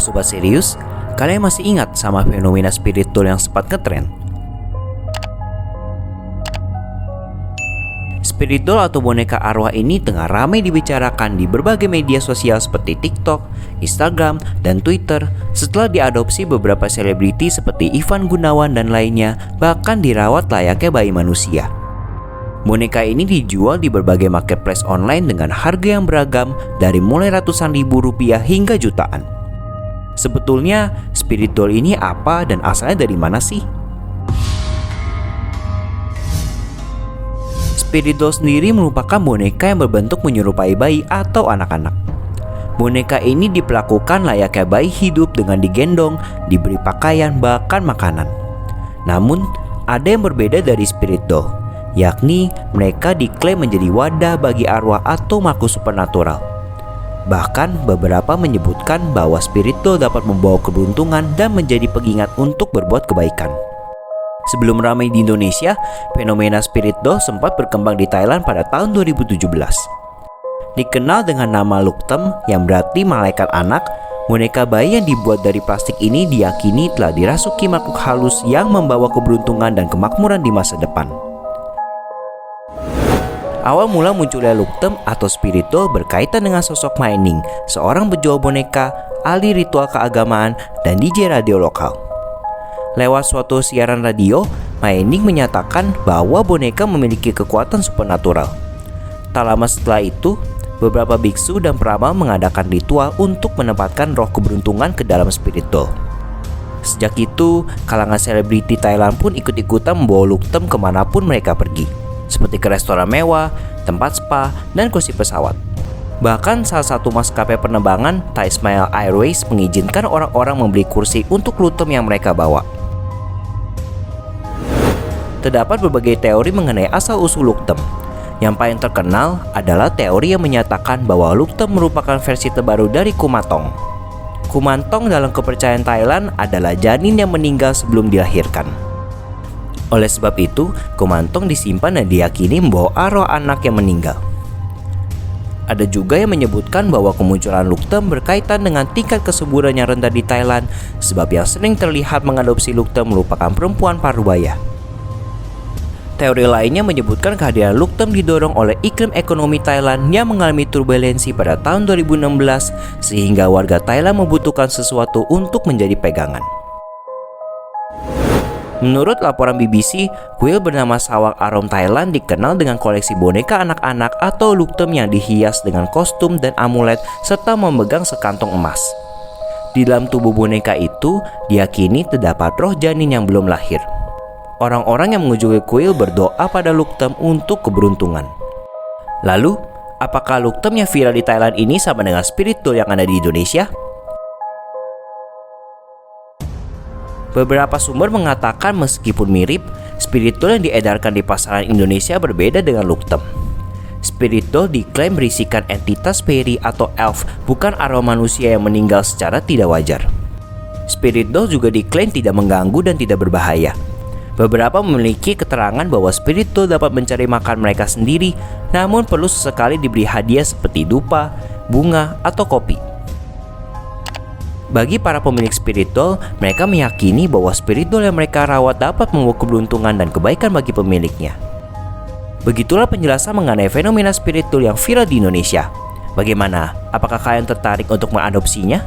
Sobat serius, kalian masih ingat sama fenomena spirit doll yang sempat ngetren? Spirit doll atau boneka arwah ini tengah ramai dibicarakan di berbagai media sosial seperti TikTok, Instagram, dan Twitter setelah diadopsi beberapa selebriti seperti Ivan Gunawan dan lainnya, bahkan dirawat layaknya bayi manusia. Boneka ini dijual di berbagai marketplace online dengan harga yang beragam dari mulai ratusan ribu rupiah hingga jutaan. Sebetulnya, spirit doll ini apa dan asalnya dari mana sih? Spirit doll sendiri merupakan boneka yang berbentuk menyerupai bayi atau anak-anak. Boneka ini diperlakukan layaknya bayi hidup dengan digendong, diberi pakaian, bahkan makanan. Namun, ada yang berbeda dari spirit doll, yakni mereka diklaim menjadi wadah bagi arwah atau makhluk supernatural. Bahkan beberapa menyebutkan bahwa spirit doll dapat membawa keberuntungan dan menjadi pengingat untuk berbuat kebaikan. Sebelum ramai di Indonesia, fenomena spirit doll sempat berkembang di Thailand pada tahun 2017. Dikenal dengan nama Luktem yang berarti malaikat anak, boneka bayi yang dibuat dari plastik ini diyakini telah dirasuki makhluk halus yang membawa keberuntungan dan kemakmuran di masa depan. Awal mula munculnya Luktem atau spirit doll berkaitan dengan sosok Maening, seorang penjual boneka, ahli ritual keagamaan, dan DJ radio lokal. Lewat suatu siaran radio, Maening menyatakan bahwa boneka memiliki kekuatan supernatural. Tak lama setelah itu, beberapa biksu dan peramal mengadakan ritual untuk menempatkan roh keberuntungan ke dalam spirit doll. Sejak itu, kalangan selebriti Thailand pun ikut-ikutan membawa Luktem kemanapun mereka pergi, seperti ke restoran mewah, tempat spa, dan kursi pesawat. Bahkan salah satu maskapai penerbangan, Thai Smile Airways, mengizinkan orang-orang membeli kursi untuk Luktem yang mereka bawa. Terdapat berbagai teori mengenai asal-usul Luktem. Yang paling terkenal adalah teori yang menyatakan bahwa Luktem merupakan versi terbaru dari Kumantong. Kumantong dalam kepercayaan Thailand adalah janin yang meninggal sebelum dilahirkan. Oleh sebab itu, Kumantong disimpan dan diyakini membawa arwah anak yang meninggal. Ada juga yang menyebutkan bahwa kemunculan Luktem berkaitan dengan tingkat kesuburan yang rendah di Thailand, sebab yang sering terlihat mengadopsi Luktem merupakan perempuan parubaya. Teori lainnya menyebutkan kehadiran Luktem didorong oleh iklim ekonomi Thailand yang mengalami turbulensi pada tahun 2016, sehingga warga Thailand membutuhkan sesuatu untuk menjadi pegangan. Menurut laporan BBC, kuil bernama Sawak Arom Thailand dikenal dengan koleksi boneka anak-anak atau Luktem yang dihias dengan kostum dan amulet serta memegang sekantong emas. Di dalam tubuh boneka itu diyakini terdapat roh janin yang belum lahir. Orang-orang yang mengunjungi kuil berdoa pada Luktem untuk keberuntungan. Lalu, apakah Luktem yang viral di Thailand ini sama dengan spirit doll yang ada di Indonesia? Beberapa sumber mengatakan meskipun mirip, spirit doll yang diedarkan di pasaran Indonesia berbeda dengan Luktem. Spirit doll diklaim berisikan entitas fairy atau elf, bukan arwah manusia yang meninggal secara tidak wajar. Spirit doll juga diklaim tidak mengganggu dan tidak berbahaya. Beberapa memiliki keterangan bahwa spirit doll dapat mencari makan mereka sendiri, namun perlu sesekali diberi hadiah seperti dupa, bunga, atau kopi. Bagi para pemilik spirit doll, mereka meyakini bahwa spirit doll yang mereka rawat dapat membawa keberuntungan dan kebaikan bagi pemiliknya. Begitulah penjelasan mengenai fenomena spirit doll yang viral di Indonesia. Bagaimana? Apakah kalian tertarik untuk mengadopsinya?